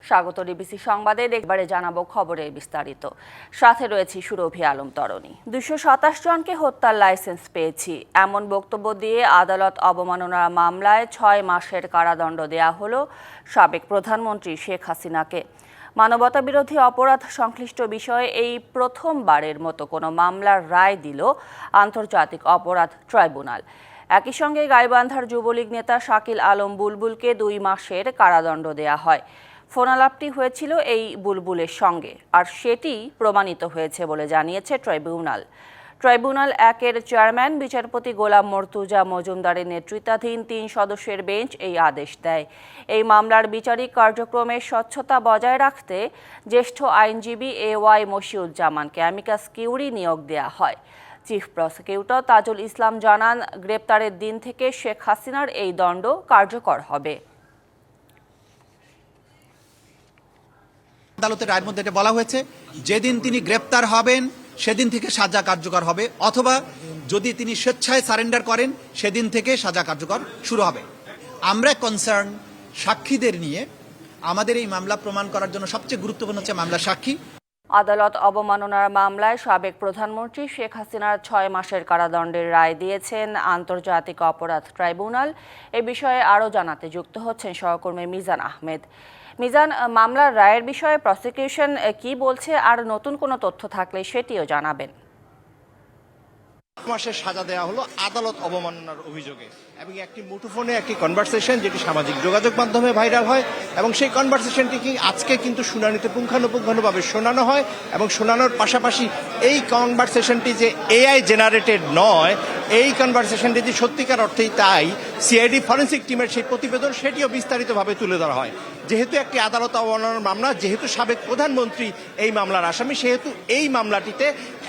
স্বাগত ডিবিসি সংবাদে। এবারে জানাবো খবরের বিস্তারিত। সাথে রয়েছে সুরভি আলম তরণী। 227 জনকে হত্যার লাইসেন্স পেয়েছি, এমন বক্তব্য দিয়ে আদালত অবমাননার মামলায় 6 মাসের কারাদণ্ড দেয়া হলো সাবেক প্রধানমন্ত্রী শেখ হাসিনাকে। মানবতাবিরোধী অপরাধ সংশ্লিষ্ট বিষয়ে এই প্রথমবারের মতো কোনো মামলার রায় দিল আন্তর্জাতিক অপরাধ ট্রাইব্যুনাল। একই সঙ্গে গাইবান্ধার যুবলীগ নেতা শাকিল আলম বুলবুলকে 2 মাসের কারাদণ্ড দেয়া হয়। ফোনালাপটি হয়েছিল এই বুলবুলের সঙ্গে, আর সেটি প্রমাণিত হয়েছে বলে জানিয়েছে ট্রাইব্যুনাল। ট্রাইব্যুনাল 1-এর চেয়ারম্যান বিচারপতি গোলাম মর্তুজা মজুমদারের নেতৃত্বাধীন 3 সদস্যের বেঞ্চ এই আদেশ দেয়। এই মামলার বিচারিক কার্যক্রমের স্বচ্ছতা বজায় রাখতে জ্যেষ্ঠ আইনজীবী AY মশিউজ্জামানকে অ্যামিকাস কিউরি নিয়োগ দেওয়া হয়। চিফ প্রসিকিউটর তাজুল ইসলাম জানান, গ্রেপ্তারের দিন থেকে শেখ হাসিনার এই দণ্ড কার্যকর হবে। আদালতের রায়ের মধ্যে এটা বলা হয়েছে, যেদিন তিনি গ্রেপ্তার হবেন সেদিন থেকে সাজা কার্যকর হবে, অথবা যদি তিনি স্বেচ্ছায় সারেন্ডার করেন সেদিন থেকে সাজা কার্যকর শুরু হবে। আমরা কনসার্ন সাক্ষীদের নিয়ে, আমাদের এই মামলা প্রমাণ করার জন্য সবচেয়ে গুরুত্বপূর্ণ হচ্ছে মামলার সাক্ষী। আদালত অবমাননার মামলায় সাবেক প্রধানমন্ত্রী শেখ হাসিনার 6 মাসের কারাদণ্ডের রায় দিয়েছেন আন্তর্জাতিক অপরাধ ট্রাইব্যুনাল। এ বিষয়ে আরও জানাতে যুক্ত হচ্ছেন সহকর্মী মিজান আহমেদ। মিজান, মামলার রায়ের বিষয়ে প্রসিকিউশন কি বলছে, আর নতুন কোনো তথ্য থাকলে সেটিও জানাবেন। মাসের সাজা দেওয়া হলো আদালত অবমাননার অভিযোগে, এবং একটি মুঠোফোনে একটি কনভারসেশন যেটি সামাজিক যোগাযোগ মাধ্যমে ভাইরাল হয়, এবং সেই কনভারসেশনটি আজকে কিন্তু শুনানিতে পুঙ্খানুপুঙ্খানুভাবে শোনানো হয়, এবং শোনানোর পাশাপাশি এই কনভারসেশনটি যে AI জেনারেটেড নয়, এই কনভারসেশনটি যে সত্যিকার অর্থেই তাই সিআইডি ফরেন্সিক টিমের সেই প্রতিবেদন সেটিও বিস্তারিতভাবে তুলে ধরা হয়। যেহেতু একটি আদালত অবমাননার মামলা, যেহেতু সাবেক প্রধানমন্ত্রী এই মামলার আসামি, সেহেতু এই মামলাটিতে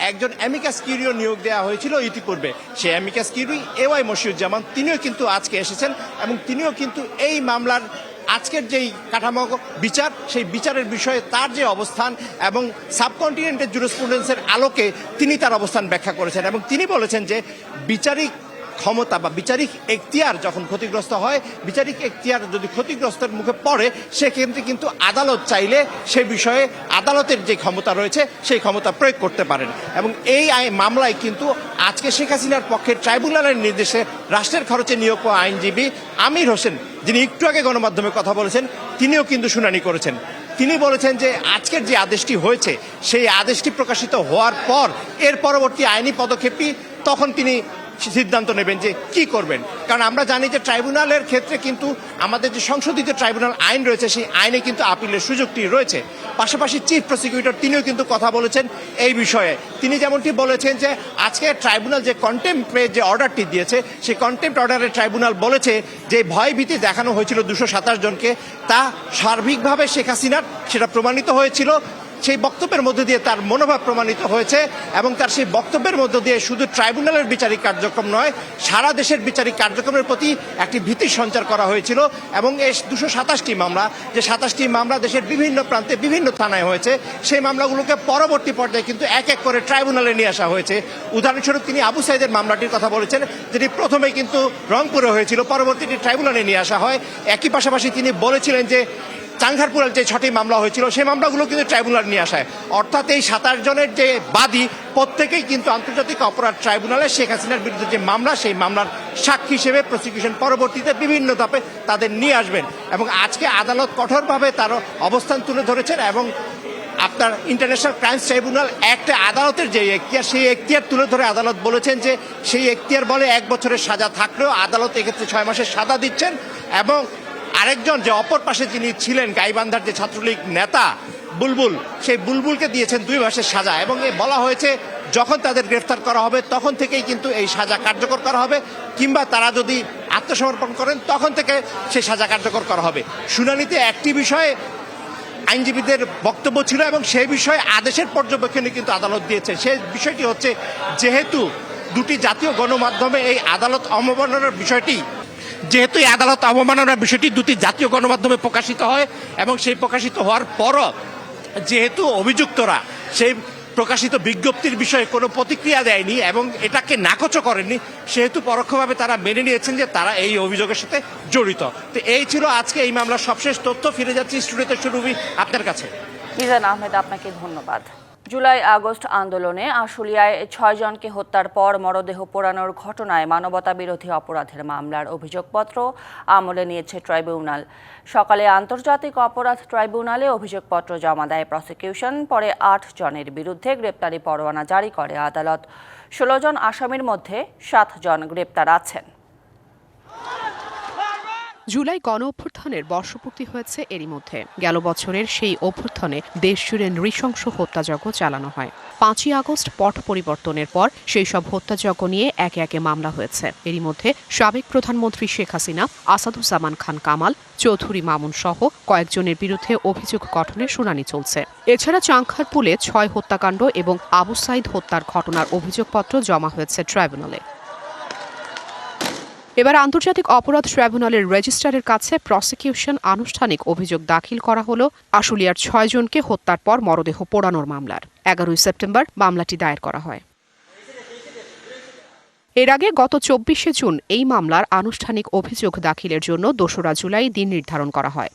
একজন অ্যামিকাস কিউরিও নিয়োগ দেওয়া হয়েছিল ইতিপূর্বে। সেই অ্যামিকাস কিউরি AY মশিউজ্জামান, তিনিও কিন্তু আজকে এসেছেন, এবং তিনিও কিন্তু এই মামলার আজকের যেই কাঠামো বিচার, সেই বিচারের বিষয়ে তার যে অবস্থান এবং সাবকন্টিনেন্টের জুরিসপ্রুডেন্সের আলোকে তিনি তার অবস্থান ব্যাখ্যা করেছেন, এবং তিনি বলেছেন যে বিচারিক ক্ষমতা বা বিচারিক এখতিয়ার যখন ক্ষতিগ্রস্ত হয়, বিচারিক এখতিয়ার যদি ক্ষতিগ্রস্তের মুখে পড়ে, সেক্ষেত্রে কিন্তু আদালত চাইলে সে বিষয়ে আদালতের যে ক্ষমতা রয়েছে সেই ক্ষমতা প্রয়োগ করতে পারেন। এবং এই মামলায় কিন্তু আজকে শেখ হাসিনার পক্ষে ট্রাইব্যুনালের নির্দেশে রাষ্ট্রের খরচে নিয়োগ পাওয়া আইনজীবী আমির হোসেন, যিনি একটু আগে গণমাধ্যমে কথা বলেছেন, তিনিও কিন্তু শুনানি করেছেন। তিনি বলেছেন যে আজকের যে আদেশটি হয়েছে সেই আদেশটি প্রকাশিত হওয়ার পর এর পরবর্তী আইনি পদক্ষেপই তখন তিনি সিদ্ধান্ত নেবেন যে কি করবেন। কারণ আমরা জানি যে ট্রাইব্যুনালের ক্ষেত্রে কিন্তু আমাদের যে সংশোধিত ট্রাইব্যুনাল আইন রয়েছে, সেই আইনে কিন্তু আপিলের সুযোগটি রয়েছে। পাশাপাশি চিফ প্রসিকিউটর তিনিও কিন্তু কথা বলেছেন এই বিষয়ে। তিনি যেমনটি বলেছেন যে আজকে ট্রাইব্যুনাল যে কন্টেম্পে যে অর্ডারটি দিয়েছে, সেই কন্টেম্প অর্ডারে ট্রাইব্যুনাল বলেছে যে ভয়ভীতি দেখানো হয়েছিল 227 জনকে, তা সার্বিকভাবে শেখ হাসিনার সেটা প্রমাণিত হয়েছিল। সেই বক্তব্যের মধ্যে দিয়ে তার মনোভাব প্রমাণিত হয়েছে, এবং তার সেই বক্তব্যের মধ্যে দিয়ে শুধু ট্রাইব্যুনালের বিচারিক কার্যক্রম নয়, সারা দেশের বিচারিক কার্যক্রমের প্রতি একটি ভীতি সঞ্চার করা হয়েছিল। এবং এই 227টি মামলা, যে 27টি মামলা দেশের বিভিন্ন প্রান্তে বিভিন্ন থানায় হয়েছে, সেই মামলাগুলোকে পরবর্তী পর্যায়ে কিন্তু এক এক করে ট্রাইব্যুনালে নিয়ে আসা হয়েছে। উদাহরণস্বরূপ তিনি আবু সাইদের মামলাটির কথা বলেছেন, যেটি প্রথমে কিন্তু রংপুরে হয়েছিল, পরবর্তীটি ট্রাইব্যুনালে নিয়ে আসা হয়। একই পাশাপাশি তিনি বলেছিলেন যে চাংখারপুরের যে 6টি মামলা হয়েছিল সেই মামলাগুলো কিন্তু ট্রাইব্যুনাল নিয়ে আসায়। অর্থাৎ এই 27 জনের যে বাদী প্রত্যেকেই কিন্তু আন্তর্জাতিক অপরাধ ট্রাইব্যুনালে শেখ হাসিনার বিরুদ্ধে যে মামলা, সেই মামলার সাক্ষী হিসেবে প্রসিকিউশন পরবর্তীতে বিভিন্ন ধাপে তাদের নিয়ে আসবেন। এবং আজকে আদালত কঠোরভাবে তার অবস্থান তুলে ধরেছেন, এবং আপনার ইন্টারন্যাশনাল ক্রাইমস ট্রাইব্যুনাল একটা আদালতের যে এখতিয়ার, সেই এখতিয়ার তুলে ধরে আদালত বলেছেন যে সেই এখতিয়ার বলে 1 বছরের সাজা থাকলেও আদালত এক্ষেত্রে 6 মাসের সাজা দিচ্ছেন। এবং আরেকজন যে অপর পাশে যিনি ছিলেন গাইবান্ধার যে ছাত্রলীগ নেতা বুলবুল, সেই বুলবুলকে দিয়েছেন 2 মাসের সাজা, এবং বলা হয়েছে যখন তাদের গ্রেফতার করা হবে তখন থেকেই কিন্তু এই সাজা কার্যকর করা হবে, কিংবা তারা যদি আত্মসমর্পণ করেন তখন থেকে সেই সাজা কার্যকর করা হবে। শুনানিতে একটি বিষয়ে আইনজীবীদের বক্তব্য ছিল, এবং সেই বিষয়ে আদেশের পর্যবেক্ষণে কিন্তু আদালত দিয়েছে। সেই বিষয়টি হচ্ছে, যেহেতু দুটি জাতীয় গণমাধ্যমে এই আদালত অবমাননার বিষয়টি দুটি জাতীয় গণমাধ্যমে প্রকাশিত হয়, এবং সেই প্রকাশিত হওয়ার পরও যেহেতু অভিযুক্তরা সেই প্রকাশিত বিজ্ঞপ্তির বিষয়ে কোনো প্রতিক্রিয়া দেয়নি এবং এটাকে নাকচও করেননি, সেহেতু পরোক্ষভাবে তারা মেনে নিয়েছেন যে তারা এই অভিযোগের সাথে জড়িত। তো এই ছিল আজকে এই মামলার সবশেষ তথ্য। ফিরে যাচ্ছি স্টুডিওতে শুরুবি আপনার কাছে। মিজান আহমেদ, আপনাকে ধন্যবাদ। জুলাই আগস্ট আন্দোলনে আশুলিয়ায় 6 জনকে হত্যার পর মরদেহ পোড়ানোর ঘটনায় মানবতা বিরোধী অপরাধের মামলার অভিযোগপত্র আমলে নিয়েছে ট্রাইব্যুনাল। সকালে আন্তর্জাতিক অপরাধ ট্রাইব্যুনালে অভিযোগপত্র জমা দেয় প্রসিকিউশন। পরে 8 জনের বিরুদ্ধে গ্রেপ্তারি পরোয়ানা জারি করে আদালত। 16 জন আসামির মধ্যে 7 জন গ্রেপ্তার আছেন। জুলাই গণ অভ্যুত্থানের বর্ষপূর্তি হয়েছে এরই মধ্যে। গেল বছরের সেই অভ্যুত্থানে দেশজুড়ে নৃশংস হত্যাযজ্ঞ চালানো হয়। 5ই আগস্ট পট পরিবর্তনের পর সেই সব হত্যাযজ্ঞ নিয়ে একে একে মামলা হয়েছে। এরই মধ্যে সাবেক প্রধানমন্ত্রী শেখ হাসিনা, আসাদুজ্জামান খান কামাল, চৌধুরী মামুন সহ কয়েকজনের বিরুদ্ধে অভিযোগ গঠনের শুনানি চলছে। এছাড়া চাংখারপুলে 6 হত্যাকাণ্ড এবং আবু সাইদ হত্যার ঘটনার অভিযোগপত্র জমা হয়েছে ট্রাইব্যুনালে। এবার আন্তর্জাতিক অপরাধ ট্রাইব্যুনালের রেজিস্ট্রারের কাছে প্রসিকিউশন আনুষ্ঠানিক অভিযোগ দাখিল করা হলো আশুলিয়ার 6 জনকে হত্যার পর মরদেহ পোড়ানোর মামলার। 11ই সেপ্টেম্বর মামলাটি দায়ের করা হয়। এর আগে গত 24শে জুন এই মামলার আনুষ্ঠানিক অভিযোগ দাখিলের জন্য 2রা জুলাই দিন নির্ধারণ করা হয়।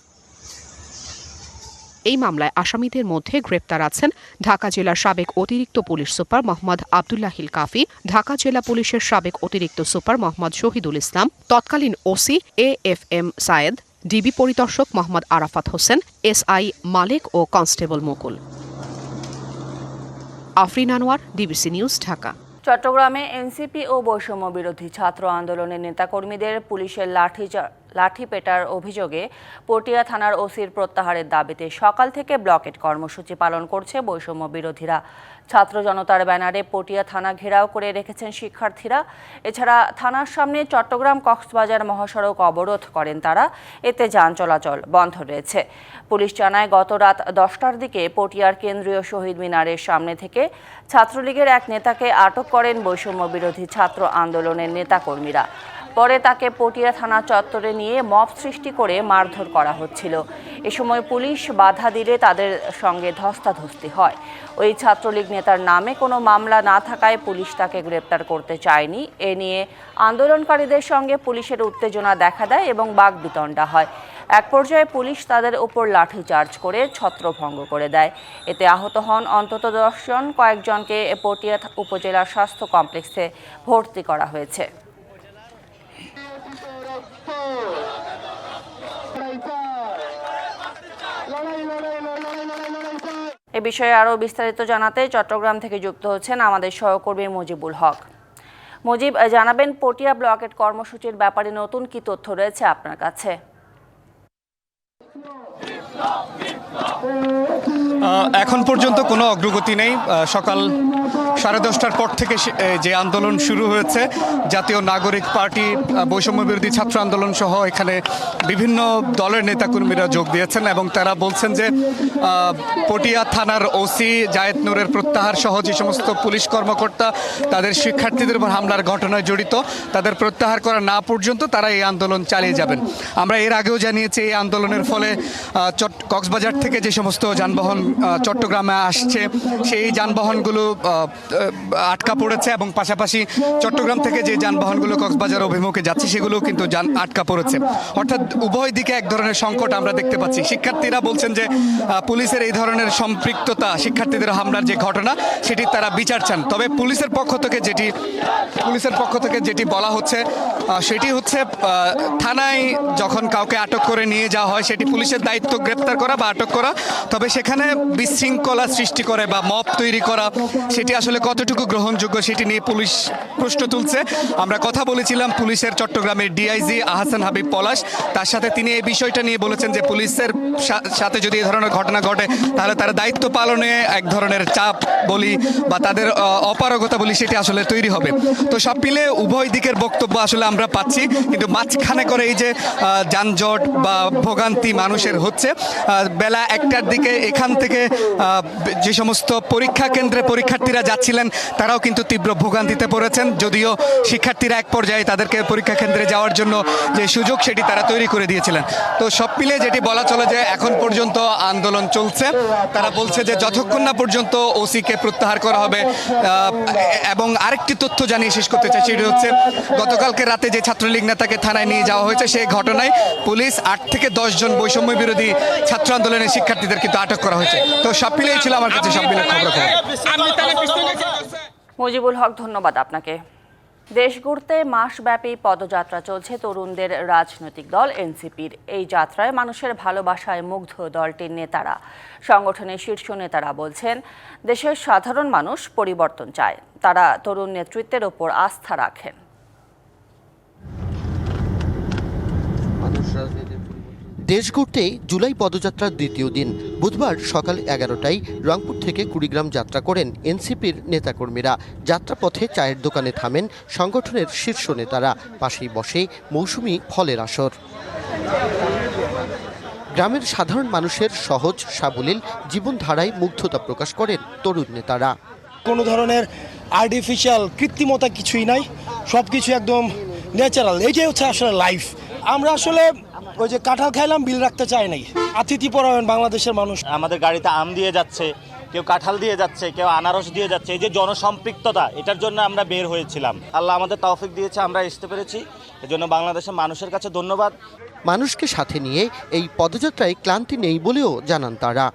এই মামলায় আসামিদের মধ্যে গ্রেপ্তার আছেন ঢাকা জেলার সাবেক অতিরিক্ত পুলিশ সুপার মোহাম্মদ আব্দুল্লাহিল কাফি, ঢাকা জেলা পুলিশের সাবেক অতিরিক্ত সুপার মোহাম্মদ শহীদুল ইসলাম, তৎকালীন ওসি AFM সায়েদ, ডিবি পরিদর্শক মোহাম্মদ আরাফাত হোসেন, SI মালিক ও constable Mukul. Afrin Anwar, DBC news, Dhaka. চট্টগ্রামে এনসিপি ও বৈষম্য বিরোধী ছাত্র আন্দোলনের নেতাকর্মীদের পুলিশের লাঠি পেটার অভিযোগে পটিয়া থানার ওসির প্রত্যাহারের দাবিতে সকাল থেকে ব্লকেট কর্মসূচি পালন করছে বৈষম্য বিরোধীরা। ছাত্র জনতার ব্যানারে পটিয়া থানা ঘেরাও করে রেখেছেন শিক্ষার্থীরা। এছাড়া থানার সামনে চট্টগ্রাম কক্সবাজার মহাসড়ক অবরোধ করেন তারা। এতে যান চলাচল বন্ধ রয়েছে। পুলিশ জানায় গত রাত 10টার দিকে পটিয়ার কেন্দ্রীয় শহীদ মিনারের সামনে থেকে ছাত্রলীগের এক নেতাকে আটক করেন বৈষম্য বিরোধী ছাত্র আন্দোলনের নেতাকর্মীরা। পরে তাকে পটিয়া থানা চত্বরে নিয়ে মব সৃষ্টি করে মারধর করা হচ্ছিল। এ সময় পুলিশ বাধা দিলে তাদের সঙ্গে ধস্তাধস্তি হয়। ওই ছাত্রলীগ নেতার নামে কোনো মামলা না থাকায় পুলিশ তাকে গ্রেপ্তার করতে চায়নি। এ নিয়ে আন্দোলনকারীদের সঙ্গে পুলিশের উত্তেজনা দেখা দেয় এবং বাকবিতণ্ডা হয়। এক পর্যায়ে পুলিশ তাদের উপর লাঠিচার্জ করে ছত্রভঙ্গ করে দেয়। এতে আহত হন অন্তত 10 জন। কয়েকজনকে পটিয়া উপজেলা স্বাস্থ্য কমপ্লেক্সে ভর্তি করা হয়েছে। এ বিষয়ে আরও বিস্তারিত জানাতে চট্টগ্রাম থেকে যুক্ত হচ্ছেন আমাদের সহকর্মী মুজিবুল হক। মুজিব, জানাবেন পটিয়া ব্লকেট কর্মসূচির ব্যাপারে নতুন কি তথ্য রয়েছে আপনার কাছে? এখন পর্যন্ত কোনো অগ্রগতি নেই। সকাল 10:30টার পর থেকে যে আন্দোলন শুরু হয়েছে, জাতীয় নাগরিক পার্টি, বৈষম্য বিরোধী ছাত্র আন্দোলন সহ এখানে বিভিন্ন দলের নেতাকর্মীরা যোগ দিয়েছেন এবং তারা বলছেন যে পটিয়া থানার ওসি জায়েদ নূরের প্রত্যাহার সহ যে সমস্ত পুলিশ কর্মকর্তা তাদের শিক্ষার্থীদের উপর হামলার ঘটনায় জড়িত, তাদের প্রত্যাহার করা না পর্যন্ত তারা এই আন্দোলন চালিয়ে যাবেন। আমরা এর আগেও জানিয়েছি এই আন্দোলনের ফলে কক্সবাজার থেকে যে সমস্ত যানবাহন চট্টগ্রামে আসছে সেই যানবাহনগুলো আটকা পড়েছে এবং পাশাপাশি চট্টগ্রাম থেকে যে যানবাহনগুলো কক্সবাজার অভিমুখে যাচ্ছে সেগুলো কিন্তু আটকা পড়েছে। অর্থাৎ উভয় দিকে এক ধরনের সংকট আমরা দেখতে পাচ্ছি। শিক্ষার্থীরা বলছেন যে পুলিশের এই ধরনের সম্পৃক্ততা, শিক্ষার্থীদের হামলার যে ঘটনা সেটি তারা বিচার চান। তবে পুলিশের পক্ষ থেকে যেটি বলা হচ্ছে সেটি হচ্ছে থানায় যখন কাউকে আটক করে নিয়ে যাওয়া হয় সেটি পুলিশের দায়িত্ব গ্রেপ্তার করা বা আটক করা, তবে সেখানে বিশৃঙ্খলা সৃষ্টি করে বা মব তৈরি করা সেটি আসলে কতটুকু গ্রহণযোগ্য সেটি নিয়ে পুলিশ প্রশ্ন তুলছে। আমরা কথা বলেছিলাম পুলিশের চট্টগ্রামের ডিআইজি আহসান হাবিব পলাশ, তার সাথে তিনি এই বিষয়টা নিয়ে বলেছেন যে পুলিশের সাথে যদি এই ধরনের ঘটনা ঘটে তাহলে তারা দায়িত্ব পালনে এক ধরনের চাপ বলি বা তাদের অপারগতা বলি সেটি আসলে তৈরি হবে। তো সব মিলে উভয় দিকের বক্তব্য আসলে আমরা পাচ্ছি, কিন্তু মাঝখানে করে এই যে যানজট বা ভোগান্তি মানুষের হচ্ছে, বেলা 1টার দিকে এখান থেকে যে সমস্ত পরীক্ষা কেন্দ্রে পরীক্ষার্থীরা যাচ্ছিলেন তারাও কিন্তু তীব্র ভোগান্তিতে পড়েছেন। যদিও শিক্ষার্থীরা এক পর্যায়ে তাদেরকে পরীক্ষা কেন্দ্রে যাওয়ার জন্য যে সুযোগ সেটি তারা তৈরি করে দিয়েছিলেন। তো সব মিলে যেটি বলা চলে যে এখন পর্যন্ত আন্দোলন চলছে। তারা বলছে যে যতক্ষণ না পর্যন্ত ওসিকে প্রত্যাহার করা হবে। এবং আরেকটি তথ্য জানিয়ে শেষ করতে চাই, সেটি হচ্ছে গতকালকে রাতে যে ছাত্রলীগ নেতাকে থানায় নিয়ে যাওয়া হয়েছে সেই ঘটনায় পুলিশ 8 থেকে 10 জন বৈষম্য বিরোধী ছাত্র আন্দোলনের শিক্ষার্থীদের কিন্তু আটক করা হয়েছে। তো সব মিলেই ছিল আমার কাছে সব মিলে খবর। মুজিবুল হক, ধন্যবাদ আপনাকে। দেশ ঘুরতে মাসব্যাপী পদযাত্রা চলছে তরুণদের রাজনৈতিক দল এনসিপির। এই যাত্রায় মানুষের ভালোবাসায় মুগ্ধ দলটির নেতারা। সংগঠনের শীর্ষ নেতারা বলছেন, দেশের সাধারণ মানুষ পরিবর্তন চায়। তারা তরুণ নেতৃত্বের ওপর আস্থা রাখেন। দেশ ঘুরতে জুলাই পদযাত্রার দ্বিতীয় দিন বুধবার সকাল 11টায় রংপুর থেকে কুড়িগ্রাম যাত্রা করেন এনসিপির নেতাকর্মীরা। যাত্রাপথে চায়ের দোকানে থামেন সংগঠনের শীর্ষ নেতারা। পাশেই বসে মৌসুমি ফলের আসর। গ্রামের সাধারণ মানুষের সহজ সাবলীল জীবনধারায় মুগ্ধতা প্রকাশ করেন তরুণ নেতারা। কোনো ধরনের আর্টিফিশিয়াল কৃত্রিমতা কিছুই নাই, সব কিছু একদম ন্যাচারাল। এইটাই হচ্ছে আসলে লাইফ। আমরা আসলে ওই যে কাঁঠাল খাইলাম বিল রাখতে চাই নাই। আতিথ্যপরায়ণ বাংলাদেশের মানুষ। আমাদের গাড়িতে আম দিয়ে যাচ্ছে, কেউ কাঁঠাল দিয়ে যাচ্ছে, কেউ আনারস দিয়ে যাচ্ছে। এই যে জনসম্পৃক্ততা, এটার জন্য আমরা বের হয়েছিলাম। আল্লাহ আমাদের তৌফিক দিয়েছে, আমরা আসতে পেরেছি। এজন্য বাংলাদেশের মানুষের কাছে ধন্যবাদ। মানুষকে সাথে নিয়ে এই পদযাত্রায় ক্লান্তি নেই বলেও জানান তারা।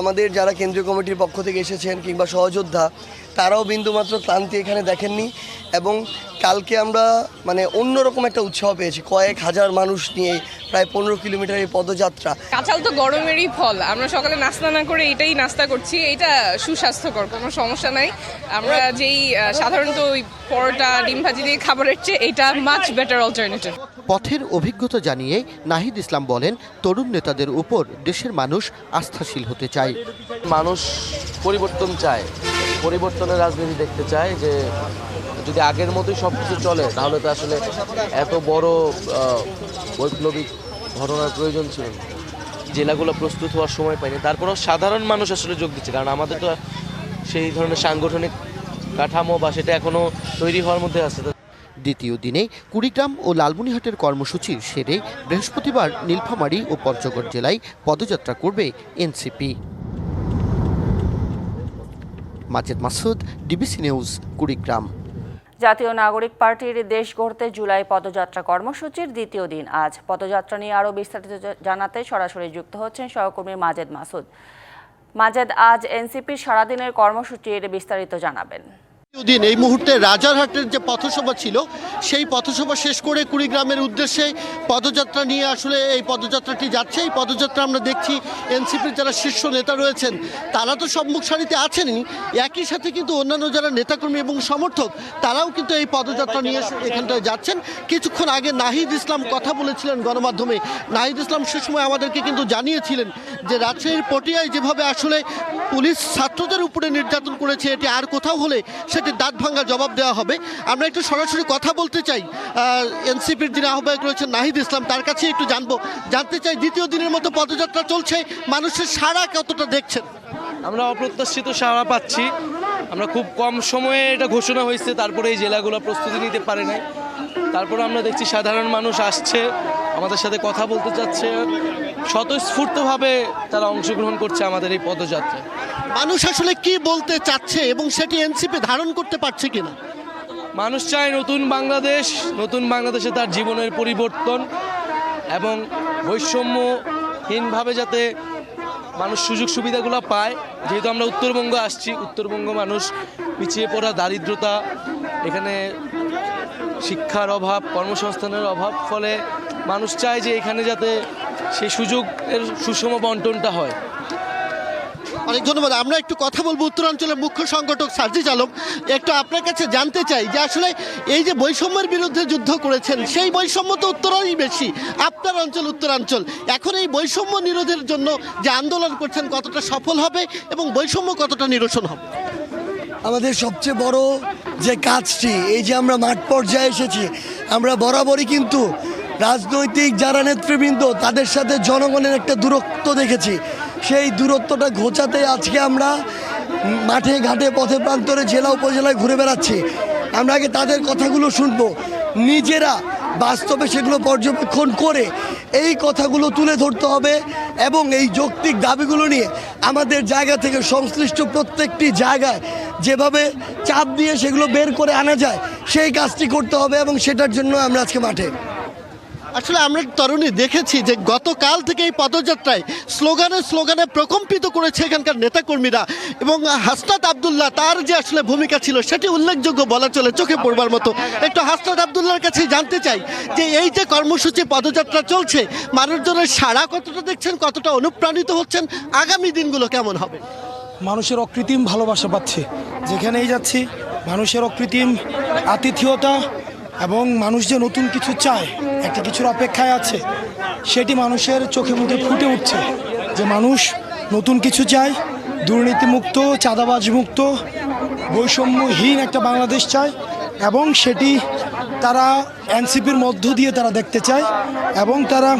আমাদের যারা কেন্দ্রীয় কমিটির পক্ষ থেকে এসেছেন কিংবা সহযোদ্ধা, তারাও বিন্দুমাত্র ক্লান্তি এখানে দেখেননি। এবং কালকে আমরা অন্যরকম একটা উৎসাহ পেয়েছি। কয়েক হাজার মানুষ নিয়ে প্রায় 15 কিলোমিটার এই পদযাত্রা। কাঁঠাল তো গরমেরই ফল। আমরা সকালে নাস্তা না করে এটাই নাস্তা করছি। এটা সুস্বাস্থ্যকর, কোনো সমস্যা নাই। আমরা যেই সাধারণত ওই পরোটা ডিম ভাজি দিয়ে খাবারের চেয়ে এটা মাচ বেটার অল্টারনেটিভ। পথের অভিজ্ঞতা জানিয়ে নাহিদ ইসলাম বলেন, তরুণ নেতাদের উপর দেশের মানুষ আস্থাশীল হতে চায়। মানুষ পরিবর্তন চায়, পরিবর্তনের রাজনীতি দেখতে চায়। যে যদি আগের মতোই সব কিছু চলে তাহলে তো আসলে এত বড় বৈপ্লবিক ঘটনার প্রয়োজন ছিল না। জেলাগুলো প্রস্তুত হওয়ার সময় পায়নি, তারপরেও সাধারণ মানুষ আসলে যোগ দিচ্ছে। কারণ আমাদের তো সেই ধরনের সাংগঠনিক কাঠামো বা সেটা এখনও তৈরি হওয়ার মধ্যে আছে। দ্বিতীয় দিনে কুড়িগ্রাম ও লালমনিরহাটের কর্মসূচি সেরে বৃহস্পতিবার নীলফামারী ও পঞ্চগড় জেলায় পদযাত্রা করবে NCP. Majed Masud, DBC news, Kurigram. জাতীয় নাগরিক পার্টির দেশ গড়তে জুলাই পদযাত্রা কর্মসূচির দ্বিতীয় দিন আজ। পদযাত্রা নিয়ে আরও বিস্তারিত জানাতে সরাসরি যুক্ত হচ্ছেন সহকর্মী মাজেদ মাসুদ। মাজেদ, আজ এনসিপির সারাদিনের কর্মসূচির বিস্তারিত জানাবেন। দিন এই মুহূর্তে রাজারহাটের যে পথসভা ছিল সেই পথসভা শেষ করে কুড়িগ্রামের উদ্দেশ্যে পদযাত্রা নিয়ে আসলে এই পদযাত্রাটি যাচ্ছে। এই পদযাত্রা আমরা দেখছি এনসিপির যারা শীর্ষ নেতা রয়েছেন তারা তো সম্মুখ সারিতে আছেনই, একই সাথে কিন্তু অন্যান্য যারা নেতাকর্মী এবং সমর্থক তারাও কিন্তু এই পদযাত্রা নিয়ে এখানটায় যাচ্ছেন। কিছুক্ষণ আগে নাহিদ ইসলাম কথা বলেছিলেন গণমাধ্যমে। নাহিদ ইসলাম সে সময় আমাদেরকে কিন্তু জানিয়েছিলেন যে রাজশাহীর পটিয়ায় যেভাবে আসলে পুলিশ ছাত্রদের উপরে নির্যাতন করেছে এটি আর কোথাও হলে দাঁত ভাঙ্গা জবাব দেওয়া হবে। আমরা একটু সরাসরি কথা বলতে চাই এনসিপির যিনি আহ্বায়ক রয়েছেন নাহিদ ইসলাম, তার কাছে একটু জানতে চাই দ্বিতীয় দিনের মতো পদযাত্রা চলছে, মানুষের সাড়া কতটা দেখছেন? আমরা অপ্রত্যাশিত সাড়া পাচ্ছি। আমরা খুব কম সময়ে এটা ঘোষণা হয়েছে, তারপরে এই জেলাগুলো প্রস্তুতি নিতে পারে নাই। তারপরে আমরা দেখছি সাধারণ মানুষ আসছে, আমাদের সাথে কথা বলতে চাচ্ছে, স্বতঃস্ফূর্তভাবে তারা অংশগ্রহণ করছে আমাদের এই পদযাত্রায়। মানুষ আসলে কি বলতে চাচ্ছে এবং সেটি এনসিপি ধারণ করতে পারছে কিনা? মানুষ চায় নতুন বাংলাদেশ, নতুন বাংলাদেশে তার জীবনের পরিবর্তন এবং বৈষম্যহীনভাবে যাতে মানুষ সুযোগ সুবিধাগুলো পায়। যেহেতু আমরা উত্তরবঙ্গ আসছি, উত্তরবঙ্গ মানুষ পিছিয়ে পড়া, দারিদ্রতা, এখানে শিক্ষার অভাব, কর্মসংস্থানের অভাব, ফলে মানুষ চায় যে এখানে যাতে সেই সুযোগের সুষম বন্টনটা হয়। অনেক ধন্যবাদ। আমরা একটু কথা বলবো উত্তরাঞ্চলের মুখ্য সংগঠক সার্জিস আলম। একটু আপনার কাছে জানতে চাই যে আসলে এই যে বৈষম্যের বিরুদ্ধে যুদ্ধ করেছেন সেই বৈষম্য তো উত্তরেই বেশি, আপনার অঞ্চল উত্তরাঞ্চল। এখন এই বৈষম্য নিরোধের জন্য যে আন্দোলন করছেন কতটা সফল হবে এবং বৈষম্য কতটা নিরসন হবে? আমাদের সবচেয়ে বড় যে কাজটি, এই যে আমরা মাঠ পর্যায়ে এসেছি, আমরা বরাবরই কিন্তু রাজনৈতিক যারা নেতৃবৃন্দ তাদের সাথে জনগণের একটা দূরত্ব দেখেছি। সেই দূরত্বটা ঘোচাতে আজকে আমরা মাঠে ঘাটে পথে প্রান্তরে জেলা উপজেলায় ঘুরে বেড়াচ্ছি। আমরা আগে তাদের কথাগুলো শুনবো, নিজেরা বাস্তবে সেগুলো পর্যবেক্ষণ করে এই কথাগুলো তুলে ধরতে হবে এবং এই যৌক্তিক দাবিগুলো নিয়ে আমাদের জায়গা থেকে সংশ্লিষ্ট প্রত্যেকটি জায়গায় যেভাবে চাপ দিয়ে সেগুলো বের করে আনা যায় সেই কাজটি করতে হবে এবং সেটার জন্য আমরা আজকে মাঠে। আসলে আমরা তরুণী দেখেছি যে গতকাল থেকে এই পদযাত্রায় স্লোগানে প্রকম্পিত করেছে এখানকার নেতাকর্মীরা, এবং হাসনাত আব্দুল্লাহ তার যে আসলে ভূমিকা ছিল সেটি উল্লেখযোগ্য বলা চলে, চোখে পড়বার মতো। একটু হাসনাত আব্দুল্লাহর কাছে জানতে চাই যে এই যে কর্মসূচি পদযাত্রা চলছে, মানুষজনের সাড়া কতটা দেখছেন, কতটা অনুপ্রাণিত হচ্ছেন, আগামী দিনগুলো কেমন হবে? মানুষের অকৃত্রিম ভালোবাসা পাচ্ছি, যেখানেই যাচ্ছি মানুষের অকৃত্রিম আতিথেয়তা এবং মানুষ যে নতুন কিছু চায়, একটা কিছুর অপেক্ষায় আছে, সেটি মানুষের চোখে মুখে ফুটে উঠছে যে মানুষ নতুন কিছু চায়, দুর্নীতিমুক্ত, চাঁদাবাজ মুক্ত, বৈষম্যহীন একটা বাংলাদেশ চায়, এবং সেটি তারা এনসিপির মধ্য দিয়ে তারা দেখতে চায় এবং তারা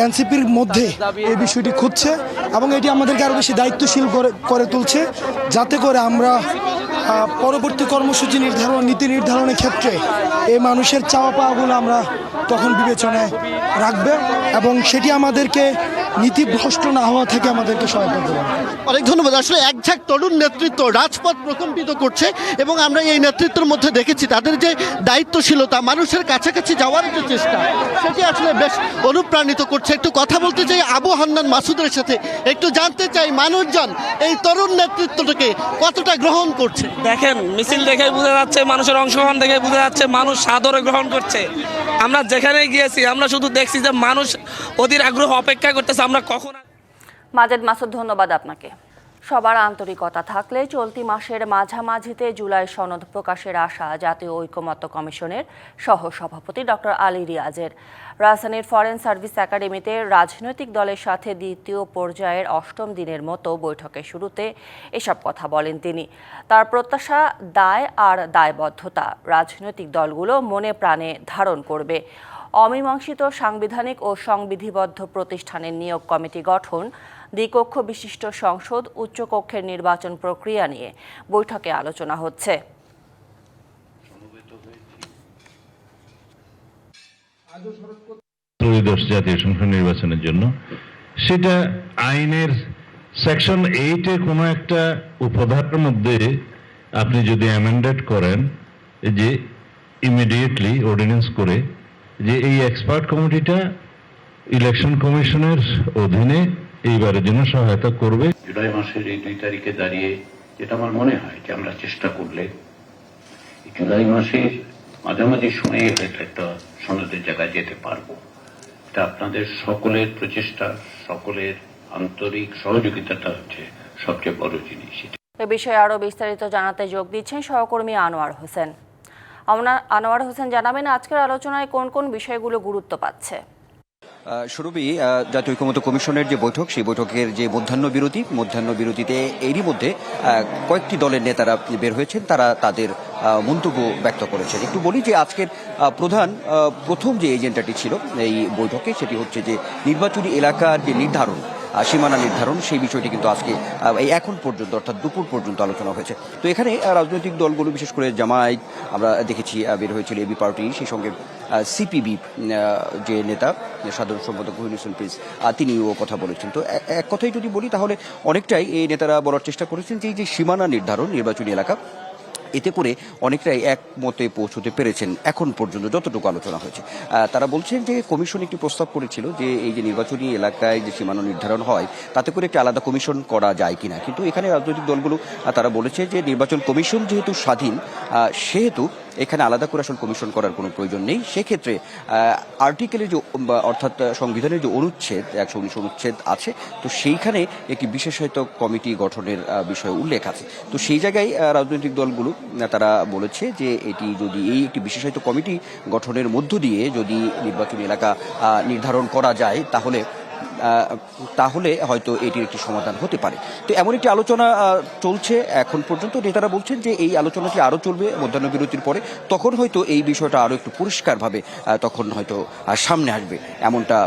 এনসিপির মধ্যে এই বিষয়টি খুঁজছে এবং এটি আমাদেরকে আরও বেশি দায়িত্বশীল করে তুলছে, যাতে করে আমরা পরবর্তী কর্মসূচি নির্ধারণ, নীতি নির্ধারণের ক্ষেত্রে এই মানুষের চাওয়া পাওয়াগুলো আমরা তখন বিবেচনায় রাখবে এবং সেটি আমাদেরকে নীতিভ্রষ্ট না হওয়া থেকে আমাদেরকে সহায়তা করবে। অনেক ধন্যবাদ। আসলে এক ঝাঁক তরুণ নেতৃত্ব রাজপথ প্রকম্পিত করছে এবং আমরা এই নেতৃত্বের মধ্যে দেখেছি তাদের যে দায়িত্বশীলতা, মানুষের কাছাকাছি যাওয়ার যে চেষ্টা, সেটি আসলে বেশ অনুপ্রাণিত করছে। একটু কথা বলতে চাই আবু হান্নান মাসুদের সাথে, একটু জানতে চাই মানুষজন এই তরুণ নেতৃত্বটাকে কতটা গ্রহণ করছে। দেখেন, মিছিল দেখে বোঝা যাচ্ছে, মানুষের অংশগ্রহণ দেখে বোঝা যাচ্ছে মানুষ সাদরে গ্রহণ করছে। আমরা যেখানে গিয়েছি আমরা শুধু দেখছি যে মানুষ অধীর আগ্রহ অপেক্ষা করতেছে আমরা কখন। মাজেদ মাসুদ, ধন্যবাদ আপনাকে। সবার আন্তরিকতা থাকলে চলতি মাসের মাঝামাঝিতে জুলাই সনদ প্রকাশের আশা জাতীয় ঐকমত্য কমিশনের সহসভাপতি ডক্টর আলী রিয়াজের। রাজধানীর ফরেন সার্ভিস একাডেমিতে রাজনৈতিক দলের সাথে দ্বিতীয় পর্যায়ের ৮ম দিনের মতো বৈঠকের শুরুতে এসব কথা বলেন তিনি। তার প্রত্যাশা, দায় আর দায়বদ্ধতা রাজনৈতিক দলগুলো মনে প্রাণে ধারণ করবে। অমীমাংসিত সাংবিধানিক ও সংবিধিবদ্ধ প্রতিষ্ঠানের নিয়োগ কমিটি গঠন, দ্বিকক্ষ বিশিষ্ট সংসদ, উচ্চকক্ষের নির্বাচন প্রক্রিয়া নিয়ে বৈঠকে আলোচনা হচ্ছে। ত্রয়োদশ জাতীয় সংসদ নির্বাচনের জন্য সেটা আইনের সেকশন 8-এ কোনো একটা উপধারার মধ্যে আপনি যদি অ্যামেন্ডেড করেন যে ইমিডিয়েটলি অর্ডিন্যান্স করে যে এই এক্সপার্ট কমিটিটা ইলেকশন কমিশনের অধীনে এইবারের জন্য সহায়তা করবে। জুলাই মাসের এই 2 তারিখে দাঁড়িয়ে যেটা আমার মনে হয় যে আমরা চেষ্টা করলে জুলাই মাসের মাঝামাঝি সময়ে হয়তো একটা সনদের জায়গায় যেতে পারবো। এটা আপনাদের সকলের প্রচেষ্টা, সকলের আন্তরিক সহযোগিতাটা হচ্ছে সবচেয়ে বড় জিনিস। এ বিষয়ে আরও বিস্তারিত জানাতে যোগ দিচ্ছেন সহকর্মী আনোয়ার হোসেন। আনোয়ার হোসেন, জানাবেন আজকের আলোচনায় কোন কোন বিষয়গুলো গুরুত্ব পাচ্ছে? শুরুবি জাতীয় ঐকমত্য কমিশনের যে বৈঠক, সেই বৈঠকের যে মধ্যাহ্ন বিরতিতে এরই মধ্যে কয়েকটি দলের নেতারা বের হয়েছেন, তারা তাদের মন্তব্য ব্যক্ত করেছেন। একটু বলি যে আজকের প্রথম যে এজেন্ডাটি ছিল এই বৈঠকে, সেটি হচ্ছে যে নির্বাচনী এলাকার যে নির্ধারণ, সীমানা নির্ধারণ, সেই বিষয়টি কিন্তু আজকে এই এখন পর্যন্ত অর্থাৎ দুপুর পর্যন্ত আলোচনা হয়েছে। তো এখানে রাজনৈতিক দলগুলো, বিশেষ করে জামায়াত আমরা দেখেছি বের হয়েছিল, এবি পার্টি, সেই সঙ্গে সিপিবি যে নেতা সাধারণ সম্পাদক রহিম হোসেন প্রিন্স, তিনিও কথা বলেছেন। তো এক কথাই যদি বলি তাহলে অনেকটাই এই নেতারা বলার চেষ্টা করেছেন যে এই যে সীমানা নির্ধারণ, নির্বাচনী এলাকা, এতে করে অনেকটাই একমতে পৌঁছতে পেরেছেন এখন পর্যন্ত যতটুকু আলোচনা হয়েছে। তারা বলছেন যে কমিশন একটি প্রস্তাব করেছিল যে এই যে নির্বাচনী এলাকায় যে সীমানা নির্ধারণ হয় তাতে করে একটি আলাদা কমিশন করা যায় কিনা, কিন্তু এখানে রাজনৈতিক দলগুলো তারা বলেছে যে নির্বাচন কমিশন যেহেতু স্বাধীন, সেহেতু এখানে আলাদা করে আসলে কমিশন করার কোনো প্রয়োজন নেই। সেক্ষেত্রে আর্টিকেলের যে অর্থাৎ সংবিধানের যে অনুচ্ছেদ 119 অনুচ্ছেদ আছে, তো সেইখানে একটি বিশেষায়িত কমিটি গঠনের বিষয়ে উল্লেখ আছে। তো সেই জায়গায় রাজনৈতিক দলগুলো তারা বলেছে যে এটি যদি এই একটি বিশেষায়িত কমিটি গঠনের মধ্য দিয়ে যদি নির্বাচনী এলাকা নির্ধারণ করা যায়, তাহলে তাহলে হয়তো এটির একটি সমাধান হতে পারে। তো এমন একটি আলোচনা চলছে এখন পর্যন্ত। নেতারা বলছেন যে এই আলোচনাটি আরও চলবে মধ্যাহ্নবিরতির পরে, তখন হয়তো এই বিষয়টা আরও একটু পরিষ্কারভাবে তখন হয়তো সামনে আসবে এমনটা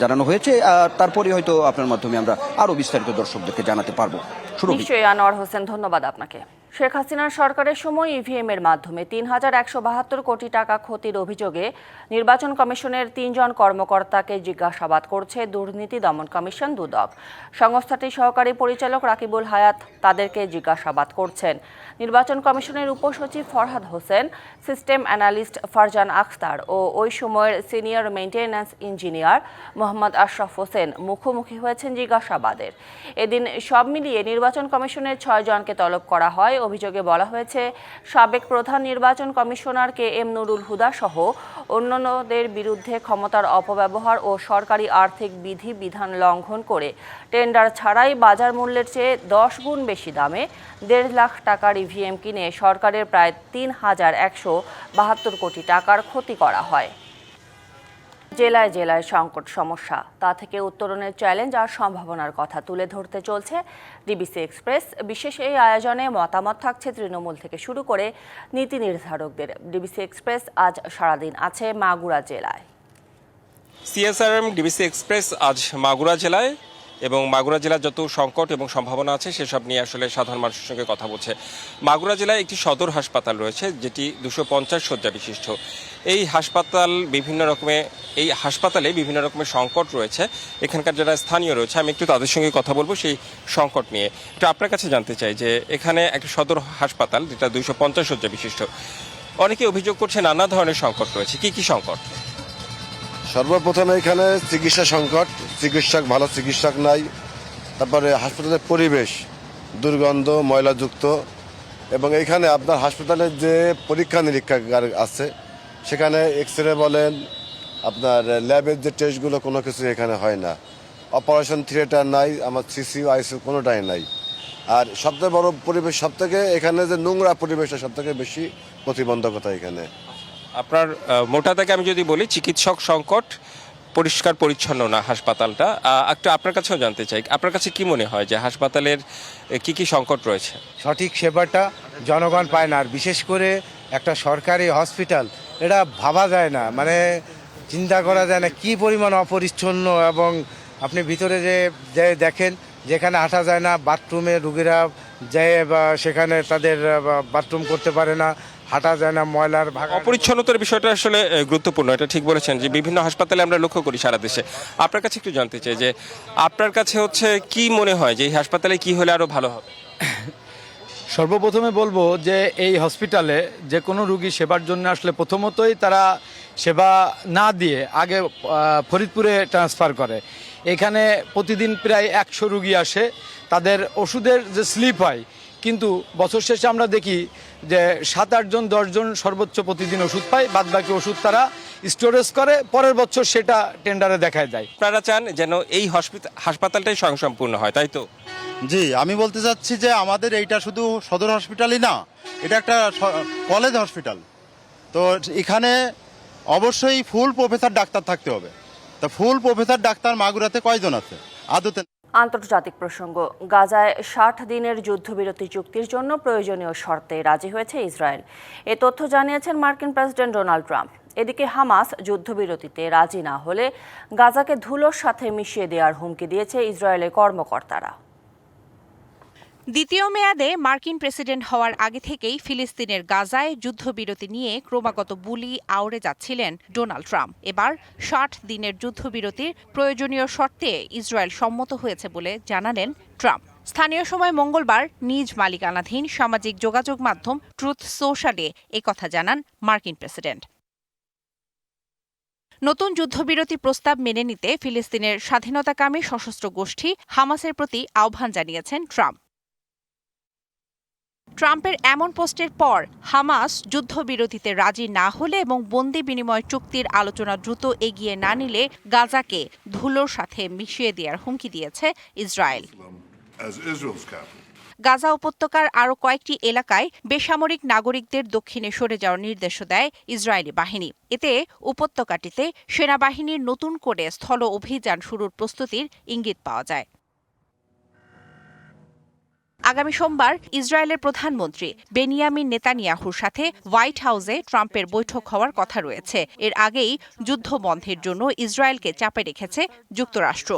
জানানো হয়েছে। তারপরে হয়তো আপনার মাধ্যমে আমরা আরও বিস্তারিত দর্শকদেরকে জানাতে পারবো। নিশ্চয়ই আনোয়ার হোসেন, ধন্যবাদ আপনাকে। শেখ হাসিনার সরকারের সময় ইভিএম এর মাধ্যমে ৩,১৭২ কোটি টাকা ক্ষতির অভিযোগে নির্বাচন কমিশনের ৩ জন কর্মকর্তাকে জিজ্ঞাসাবাদ করছে দুর্নীতি দমন কমিশন দুদক। সংস্থাটির সহকারী পরিচালক রাকিবুল হায়াত তাদেরকে জিজ্ঞাসাবাদ করছেন। নির্বাচন কমিশনের উপসচিব ফরহাদ হোসেন, সিস্টেম অ্যানালিস্ট ফারজান আখতার ও ওই সময়ের senior maintenance engineer Mohammad Ashraf Hossain মুখোমুখি হয়েছেন জিজ্ঞাসাবাদের। এদিন সব মিলিয়ে নির্বাচন কমিশনের ৬ জনকে তলব করা হয়। অভিযোগে বলা হয়েছে, সাবেক প্রধান নির্বাচন কমিশনার KM নুরুল হুদা সহ অন্যান্যদের বিরুদ্ধে ক্ষমতার অপব্যবহার ও সরকারি আর্থিক বিধিবিধান লঙ্ঘন করে টেন্ডার ছাড়াই বাজার মূল্যের চেয়ে 10 গুণ বেশি দামে 1.5 লাখ টাকার ইভিএম কিনে সরকারের প্রায় ৩,১৭২ কোটি টাকার ক্ষতি করা হয়। জেলায় জেলায় সংকট সমস্যা, তা থেকে উত্তরণের চ্যালেঞ্জ আর সম্ভাবনার কথা তুলে ধরতে চলছে ডিবিসি এক্সপ্রেস। বিশেষ এই আয়োজনে মতামত থাকছে তৃণমূল থেকে শুরু করে নীতি নির্ধারকদের। ডিবিসি এক্সপ্রেস আজ সারাদিন আছে মাগুরা জেলায়। CSRM ডিবিসি এক্সপ্রেস আজ মাগুরা জেলায়, এবং মাগুরা জেলার যত সংকট এবং সম্ভাবনা আছে সেসব নিয়ে আসলে সাধারণ মানুষের সঙ্গে কথা বলছে। মাগুরা জেলায় একটি সদর হাসপাতাল রয়েছে যেটি 250 শয্যা বিশিষ্ট। এই হাসপাতালে বিভিন্ন রকমের সংকট রয়েছে। এখানকার যারা স্থানীয় রয়েছে, আমি একটু তাদের সঙ্গে কথা বলবো সেই সংকট নিয়ে। একটু আপনার কাছে জানতে চাই যে এখানে একটা সদর হাসপাতাল যেটা 250 শয্যা বিশিষ্ট, অনেকে অভিযোগ করছে নানা ধরনের সংকট রয়েছে। কি কি সংকট? সর্বপ্রথমে এখানে চিকিৎসা সংকট, ভালো চিকিৎসক নাই। তারপরে হাসপাতালের পরিবেশ দুর্গন্ধ, ময়লাযুক্ত, এবং এখানে আপনার হাসপাতালের যে পরীক্ষা নিরীক্ষাগার আছে সেখানে এক্সরে বলেন, আপনার ল্যাবের যে টেস্টগুলো কোনো কিছু এখানে হয় না। অপারেশন থিয়েটার নাই, আমার CCU ICU কোনোটাই নাই। আর সবথেকে বড় পরিবেশ, সবথেকে এখানে যে নোংরা পরিবেশটা সবথেকে বেশি প্রতিবন্ধকতা এখানে। আপনার মোটা থেকে আমি যদি বলি চিকিৎসক সংকট, পরিষ্কার পরিচ্ছন্ন না হাসপাতালটা। একটু আপনার কাছেও জানতে চাই, আপনার কাছে কি মনে হয় যে হাসপাতালের কি কি সংকট রয়েছে? সঠিক সেবাটা জনগণ পায় না, আর বিশেষ করে একটা সরকারি হসপিটাল, এটা ভাবা যায় না, মানে চিন্তা করা যায় না কি পরিমাণ অপরিচ্ছন্ন। এবং আপনি ভিতরে যে দেখেন যেখানে হাঁটা যায় না, বাথরুমে রুগীরা যায় বা সেখানে তাদের বাথরুম করতে পারে না, হাঁটা যায় না, ময়লার ভাগ। অপরিচ্ছন্নতার বিষয়টা আসলে গুরুত্বপূর্ণ, এটা ঠিক বলেছেন যে বিভিন্ন হাসপাতালে আমরা লক্ষ্য করি সারা দেশে। আপনার কাছে একটু জানতে চাই যে আপনার কাছে কি মনে হয় যে এই হাসপাতালে কি হলে আরো ভালো হবে? সর্বপ্রথমে বলবো যে এই হসপিটালে যে কোনো রুগী সেবার জন্য আসলে প্রথমতই তারা সেবা না দিয়ে আগে ফরিদপুরে ট্রান্সফার করে। এখানে প্রতিদিন প্রায় 100 রুগী আসে, তাদের ওষুধের যে স্লিপ হয়, কিন্তু বছর শেষে আমরা দেখি যে 7-8 জন 10 জন সর্বোচ্চ প্রতিদিন ওষুধ পায়, বাদবাকি ওষুধ তারা স্টোরেজ করে পরের বছর সেটা টেন্ডারে দেখায় দেয়। আপনারা চান যেন এই হাসপাতালটাই স্বয়ংসম্পূর্ণ হয়, তাই তো? জি, আমি বলতে চাচ্ছি যে আমাদের এইটা শুধু সদর হসপিটালই না, এটা একটা কলেজ হসপিটাল। তো এখানে অবশ্যই ফুল প্রফেসর ডাক্তার থাকতে হবে। তা ফুল প্রফেসর ডাক্তার মাগুরাতে কয়জন আছে আদতে? আন্তর্জাতিক প্রসঙ্গ, গাজায় 60 দিনের যুদ্ধবিরতি চুক্তির জন্য প্রয়োজনীয় শর্তে রাজি হয়েছে ইসরায়েল। এ তথ্য জানিয়েছেন মার্কিন প্রেসিডেন্ট ডোনাল্ড ট্রাম্প। এদিকে হামাস যুদ্ধবিরতিতে রাজি না হলে গাজাকে ধুলোর সাথে মিশিয়ে দেওয়ার হুমকি দিয়েছে ইসরায়েলের কর্মকর্তারা। দ্বিতীয় মেয়াদে মার্কিন প্রেসিডেন্ট হওয়ার আগে থেকেই ফিলিস্তিনের গাজায় যুদ্ধবিরতি নিয়ে ক্রমাগত বুলি আওড়ে যাচ্ছিলেন ডোনাল্ড ট্রাম্প। এবার 60 দিনের যুদ্ধবিরতির প্রয়োজনীয় শর্তে ইসরায়েল সম্মত হয়েছে বলে জানালেন ট্রাম্প। স্থানীয় সময় মঙ্গলবার নিজ মালিকানাধীন সামাজিক যোগাযোগ মাধ্যম ট্রুথ সোশ্যালে একথা জানান মার্কিন প্রেসিডেন্ট। নতুন যুদ্ধবিরতি প্রস্তাব মেনে নিতে ফিলিস্তিনের স্বাধীনতাকামী সশস্ত্র গোষ্ঠী হামাসের প্রতি আহ্বান জানিয়েছেন ট্রাম্প। ট্রাম্পের এমন পোস্টের পর হামাস যুদ্ধবিরতিতে রাজি না হলে এবং বন্দি বিনিময় চুক্তির আলোচনা দ্রুত এগিয়ে না নিলে গাজাকে ধুলোর সাথে মিশিয়ে দেওয়ার হুমকি দিয়েছে ইসরায়েল। গাজা উপত্যকার আরও কয়েকটি এলাকায় বেসামরিক নাগরিকদের দক্ষিণে সরে যাওয়ার নির্দেশও দেয় ইসরায়েলি বাহিনী। এতে উপত্যকাটিতে সেনাবাহিনীর নতুন করে স্থল অভিযান শুরুর প্রস্তুতির ইঙ্গিত পাওয়া যায়। আগামী সোমবার ইসরায়েলের প্রধানমন্ত্রী বেনিয়ামিন নেতানিয়াহুর সাথে হোয়াইট হাউসে ট্রাম্পের বৈঠক হওয়ার কথা রয়েছে। এর আগেই যুদ্ধ বন্ধের জন্য ইসরায়েলকে চাপে রেখেছে যুক্তরাষ্ট্র।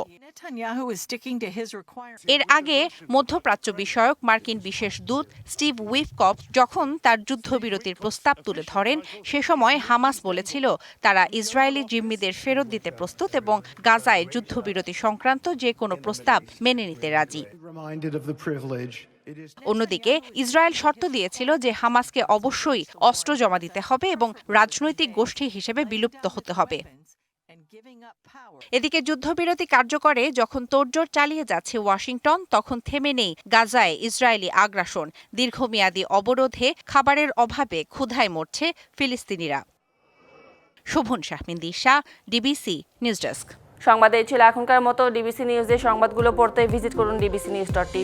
এর আগে মধ্যপ্রাচ্য বিষয়ক মার্কিন বিশেষ দূত স্টিভ উইফকফ যখন তার যুদ্ধবিরতির প্রস্তাব তুলে ধরেন, সে সময় হামাস বলেছিল তারা ইসরায়েলি জিম্মিদের ফেরত দিতে প্রস্তুত এবং গাজায় যুদ্ধবিরতি সংক্রান্ত যে কোনো প্রস্তাব মেনে নিতে রাজি। অন্যদিকে ইসরায়েল শর্ত দিয়েছিল যে হামাসকে অবশ্যই অস্ত্র জমা দিতে হবে এবং রাজনৈতিক গোষ্ঠী হিসেবে বিলুপ্ত হতে হবে। এদিকে যুদ্ধবিরতি কার্যকরে যখন তোড়জোড় চালিয়ে যাচ্ছে ওয়াশিংটন, তখন থেমে নেই গাজায় ইসরায়েলি আগ্রাসন। দীর্ঘমেয়াদী অবরোধে খাবারের অভাবে ক্ষুধায় মরছে ফিলিস্তিনিরা। শোভন শাহমিন দিশা, ডিবিসি নিউজ ডেস্ক। সংবাদে ছিল এখনকার মতো। ডিবিসি নিউজের সংবাদগুলো পড়তে ভিজিট করুন dbcnews.tv।